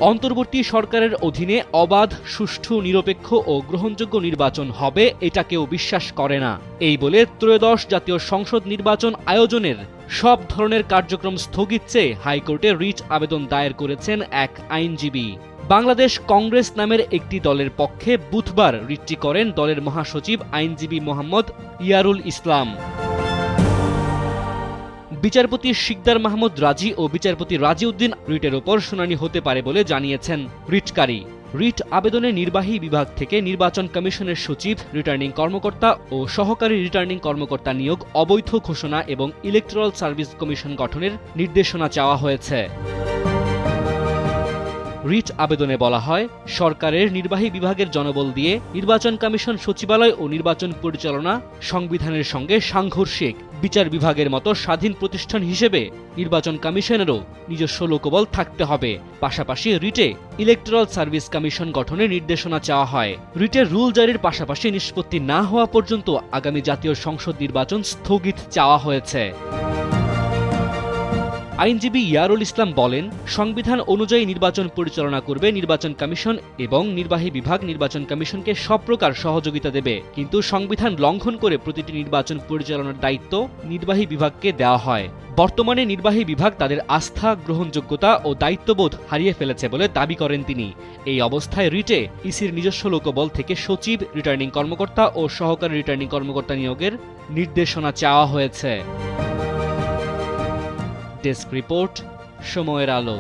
অন্তর্বর্তী সরকারের অধীনে অবাধ, সুষ্ঠু, নিরপেক্ষ ও গ্রহণযোগ্য নির্বাচন হবে এটা কেউ বিশ্বাস করে না। এই বলে ত্রয়োদশ জাতীয় সংসদ নির্বাচন আয়োজনের সব ধরনের কার্যক্রম স্থগিত চেয়ে হাইকোর্টে রিট আবেদন দায়ের করেছেন এক আইনজীবী। বাংলাদেশ কংগ্রেস নামের একটি দলের পক্ষে বুধবার রিটটি করেন দলের মহাসচিব আইনজীবী মোহাম্মদ ইয়ারুল ইসলাম। বিচারপতি শিকদার মাহমুদ রাজি ও বিচারপতি রাজিউদ্দিন রিটের ওপর শুনানি হতে পারে বলে জানিয়েছেন রিটকারী। রিট আবেদনে নির্বাহী বিভাগ থেকে নির্বাচন কমিশনের সচিব, রিটার্নিং কর্মকর্তা ও সহকারী রিটার্নিং কর্মকর্তা নিয়োগ অবৈধ ঘোষণা এবং ইলেকটোরাল সার্ভিস কমিশন গঠনের নির্দেশনা চাওয়া হয়েছে। রিট আবেদনে বলা হয়, সরকারের নির্বাহী বিভাগের জনবল দিয়ে নির্বাচন কমিশন সচিবালয় ও নির্বাচন পরিচালনা সংবিধানের সঙ্গে সাংঘর্ষিক। বিচার বিভাগের মতো স্বাধীন প্রতিষ্ঠান হিসেবে নির্বাচন কমিশনেরও নিজস্ব লোকবল থাকতে হবে। পাশাপাশি রিটে ইলেকটোরাল সার্ভিস কমিশন গঠনের নির্দেশনা চাওয়া হয়। রিটের রুল জারির পাশাপাশি নিষ্পত্তি না হওয়া পর্যন্ত আগামী জাতীয় সংসদ নির্বাচন স্থগিত চাওয়া হয়েছে। আইনজীবী ইয়ারুল ইসলাম বলেন, সংবিধান অনুযায়ী নির্বাচন পরিচালনা করবে নির্বাচন কমিশন এবং নির্বাহী বিভাগ নির্বাচন কমিশনকে সব প্রকার সহযোগিতা দেবে, কিন্তু সংবিধান লঙ্ঘন করে প্রতিটি নির্বাচন পরিচালনার দায়িত্ব নির্বাহী বিভাগকে দেওয়া হয়। বর্তমানে নির্বাহী বিভাগ তাদের আস্থা, গ্রহণযোগ্যতা ও দায়িত্ববোধ হারিয়ে ফেলেছে বলে দাবি করেন তিনি। এই অবস্থায় রিটে ইসির নিজস্ব লোকবল থেকে সচিব, রিটার্নিং কর্মকর্তা ও সহকারী রিটার্নিং কর্মকর্তা নিয়োগের নির্দেশনা চাওয়া হয়েছে। ডেস্ক রিপোর্ট, সময়ের আলো।